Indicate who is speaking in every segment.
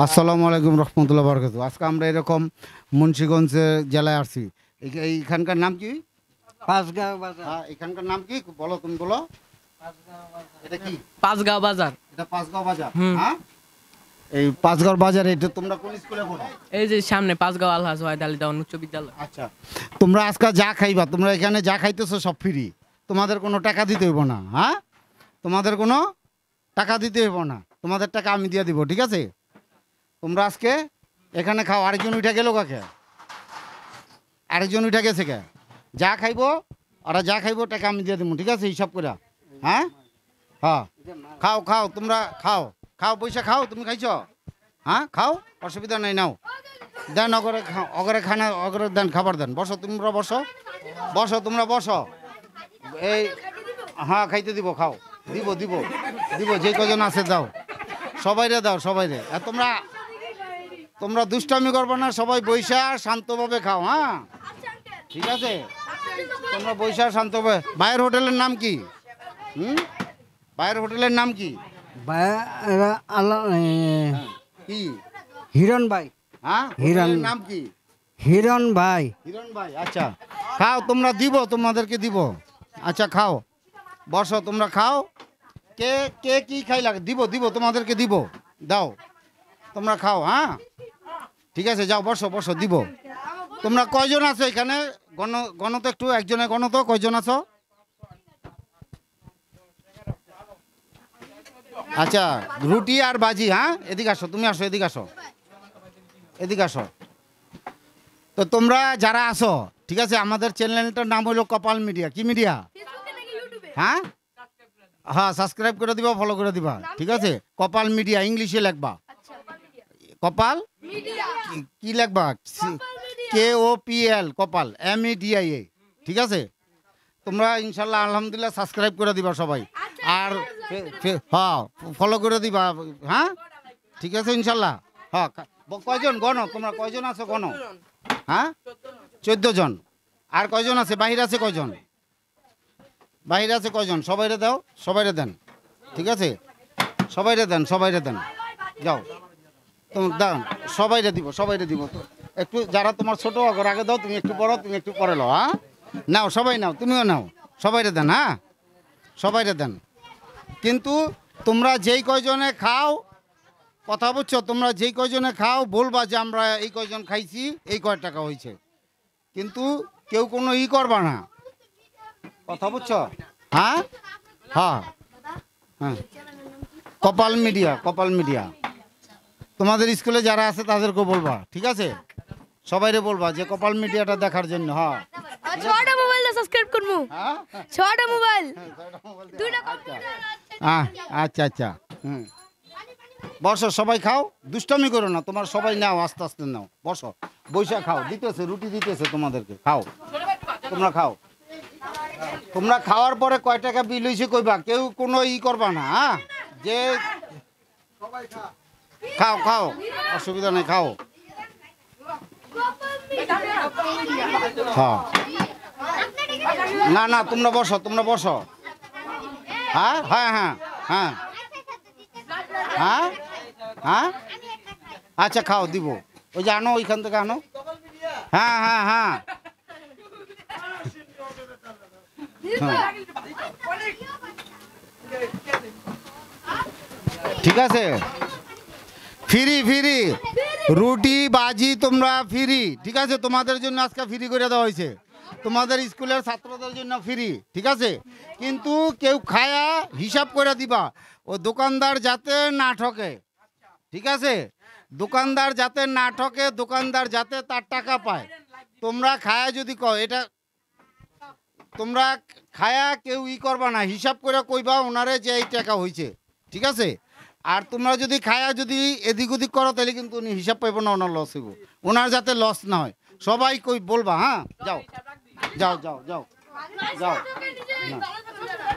Speaker 1: আসসালামু আলাইকুম রহমতুল্লাহ বরকাত। আজকে আমরা এরকম মুন্সিগঞ্জের জেলায় আসছি। এইখানকার নাম কি?
Speaker 2: পাঁচগাঁও বাজার।
Speaker 1: হ্যাঁ, এখানকার নাম কি বলো, তুমি বলো। এটা কি?
Speaker 3: পাঁচগাঁও বাজার।
Speaker 1: এটা পাঁচগাঁও বাজার। হ্যাঁ, এই পাঁচগাঁও বাজারে এটা তোমরা কোন স্কুলে পড়ো?
Speaker 3: এই যে সামনে পাঁচগাঁও আলহাজ ওয়াহিদ আলী দাওয়ান উচ্চ বিদ্যালয়।
Speaker 1: আচ্ছা, তোমরা আজকে যা খাইবা, তোমরা এখানে যা খাইতেছো সব ফ্রি, তোমাদের কোনো টাকা দিতে হইব না। হ্যাঁ, তোমাদের কোনো টাকা দিতে হইব না, তোমাদের টাকা আমি দিয়ে দিব, ঠিক আছে? তোমরা আজকে এখানে খাও। আরেকজন উঠে গেল কাকে? আরেকজন উঠে গেছে কে? যা খাইবো ওরা যা খাইবো টাকা আমি দিয়ে দেবো, ঠিক আছে? হিসাব করে। হ্যাঁ হ্যাঁ, খাও খাও, তোমরা খাও খাও, পয়সা খাও। তুমি খাইছো? হ্যাঁ, খাও, অসুবিধা নাই। নাও, দেন অগরে, অগরে খানা, অগরে দেন, খাবার দেন। বসো, তোমরা বসো, বসো, তোমরা বসো। এই হ্যাঁ, খাইতে দিব, খাও, দিব দিব দিব, যে কজন আছে দাও, সবাইরে দাও, সবাইরে। আর তোমরা তোমরা দুষ্টামি করবে না, সবাই বৈশা শান্তভাবে খাও। হ্যাঁ, ঠিক আছে? তোমরা বৈশা শান্তভাবে। ভাইয়ের হোটেলের নাম কি? ভাইয়ের হোটেলের নাম কি? কি?
Speaker 2: হিরণ ভাই।
Speaker 1: হ্যাঁ,
Speaker 2: হিরণ।
Speaker 1: হোটেলের নাম কি?
Speaker 2: হিরণ ভাই।
Speaker 1: হিরণ ভাই। আচ্ছা, খাও, তোমরা দিব, তোমাদেরকে দিব। আচ্ছা, খাও, বসো, তোমরা খাও। কে কে কি খাই লাগে দিব, দিব, তোমাদেরকে দিব, দাও, তোমরা খাও। হ্যাঁ, ঠিক আছে, যাও, বসো বসো, দিব। তোমরা কয়জন আছো এখানে? গণত একটু, একজনে গণত, কয়জন আছো? আচ্ছা, রুটি আর বাজি। হ্যাঁ, এদিকে আসো, তুমি আসো, এদিকে আসো, এদিকে আসো। তো তোমরা যারা আসো, ঠিক আছে, আমাদের চ্যানেলটার নাম হলো কপাল মিডিয়া। কি মিডিয়া? হ্যাঁ হ্যাঁ, সাবস্ক্রাইব করে দিবা, ফলো করে দিবা, ঠিক আছে? কপাল মিডিয়া, ইংলিশে লিখবা কপাল। কি লিখবা? KOPL, কপাল, MEDIA, ঠিক আছে? তোমরা ইনশাল্লাহ আলহামদুলিল্লাহ সাবস্ক্রাইব করে দিবা সবাই, আর হ্যাঁ ফলো করে দিবা। হ্যাঁ, ঠিক আছে ইনশাল্লাহ। হ্যাঁ, কয়জন গণ, তোমরা কয়জন আছো গণ? হ্যাঁ, 14 জন। আর কয়জন আছে বাহির? আছে কয়জন বাহির? আছে কয়জন? সবাইরে দাও, সবাইরে দেন, ঠিক আছে? সবাইরে দেন, সবাইরে দেন, যাও, তোমার দাও, সবাইরে দিব, সবাইরে দিব। একটু যারা তোমার ছোট আগর আগে দাও, তুমি একটু বড়, তুমি একটু পরে লো। হ্যাঁ, নাও, সবাই নাও, তুমিও নাও, সবাইরে দেন। হ্যাঁ, সবাইরে দেন। কিন্তু তোমরা যেই কয়জনে খাও, কথা বুঝছো? তোমরা যেই কয়জনে খাও বলবা যে আমরা এই কয়জন খাইছি, এই কয় টাকা হয়েছে, কিন্তু কেউ কোনো করবা না, কথা বুঝছো? হ্যাঁ হ্যাঁ হ্যাঁ, কপাল মিডিয়া, কপাল মিডিয়া। তোমাদের স্কুলে যারা আছে তাদেরকে বলবা, ঠিক আছে? সবাইরে বলবা যে কপাল মিডিয়াটা দেখার জন্য। হ্যাঁ,
Speaker 4: ছয়টা মোবাইল সাবস্ক্রাইব করবো।
Speaker 1: হ্যাঁ,
Speaker 4: ছয়টা মোবাইল।
Speaker 1: আচ্ছা আচ্ছা। বসো, সবাই খাও, দুষ্টামি করো না। তোমার সবাই নাও, আস্তে আস্তে নাও, বসো, বৈশা খাও। দিতেছে, রুটি দিতেছে তোমাদেরকে, খাও, তোমরা খাও। তোমরা খাওয়ার পরে কয় টাকা বিল হয়েছে কইবা, কেউ কোনো করবা না। হ্যাঁ, যে খাও খাও, অসুবিধা নেই, খাও। হ্যাঁ, না না, তোমরা বসো, তোমরা বসো। হ্যাঁ হ্যাঁ হ্যাঁ হ্যাঁ হ্যাঁ হ্যাঁ, আচ্ছা, খাও, দিব। ওই যে আনো, ওইখান থেকে আনো। হ্যাঁ হ্যাঁ হ্যাঁ, ঠিক আছে, ফ্রি ফ্রি রুটি বাজি তোমরা ফ্রি, ঠিক আছে? তোমাদের জন্য আজকে ফ্রি করে দেওয়া হয়েছে, তোমাদের স্কুলের ছাত্রদের জন্য ফ্রি, ঠিক আছে? কিন্তু কেউ খায়া হিসাব করে দিবা, ও দোকানদার যাতে না ঠকে, ঠিক আছে? দোকানদার যাতে না ঠকে, দোকানদার যাতে তার টাকা পায়। তোমরা খায়া যদি কও এটা, তোমরা খায়া কেউ করবা না, হিসাব করে কইবা ওনারে যে এই টাকা হয়েছে, ঠিক আছে? আর তোমরা যদি খায়া যদি এদিক ওদিক করো, তাহলে কিন্তু উনি হিসাব পাইব না, ওনার লস হইব, ওনার যাতে লস না হয়। সবাই কই বলবা। হ্যাঁ, যাও যাও যাও যাও যাও।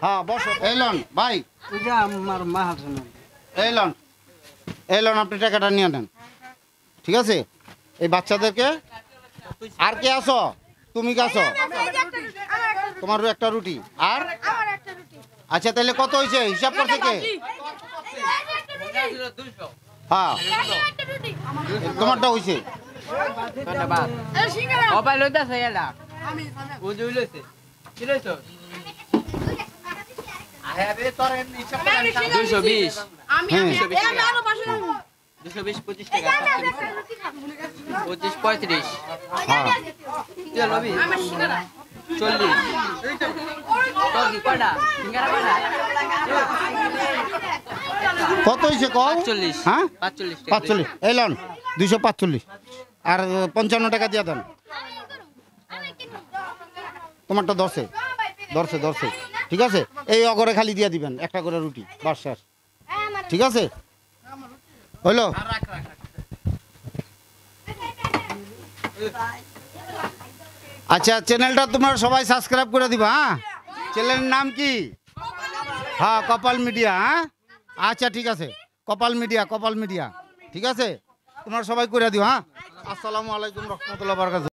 Speaker 1: হ্যাঁ, বসো। এলন ভাই,
Speaker 2: আমার মা
Speaker 1: এলন, এলন, আপনি টাকাটা নিয়ে নেন, ঠিক আছে? এই বাচ্চাদেরকে। আর কে আসো? তুমি কে আসো? তোমারও একটা রুটি আর? আচ্ছা, তাহলে কত হয়েছে? হিসাব করছে কে? হ্যাঁ তোমারটা হয়েছে
Speaker 3: মোবাইল লইতাছে এলা বুঝুই লইছে কি লইছো 220
Speaker 1: হ্যাঁ
Speaker 3: 220 25 টাকা 25 35
Speaker 1: হ্যাঁ
Speaker 3: তুই লবি 40 তোর কি কয়টা সিঙ্গারা কয়টা
Speaker 1: কত হয়েছে কও
Speaker 3: 45
Speaker 1: হ্যাঁ
Speaker 3: 45
Speaker 1: 45 এই লন 245 আর 55 টাকা দিয়া দেন তোমারটা ধরছে ঠিক আছে এই অগরে খালি দিয়া দিবেন একটা করে রুটি বাস শেষ ঠিক আছে হইলো আচ্ছা চ্যানেলটা তোমরা সবাই সাবস্ক্রাইব করে দিবা হ্যাঁ চ্যানেলের নাম কি হ্যাঁ কপাল মিডিয়া হ্যাঁ আচ্ছা ঠিক আছে কপাল মিডিয়া ঠিক আছে তোমরা সবাই করে দিও হ্যাঁ আসসালামু আলাইকুম রহমতুল্লাহ বারাকাতুহু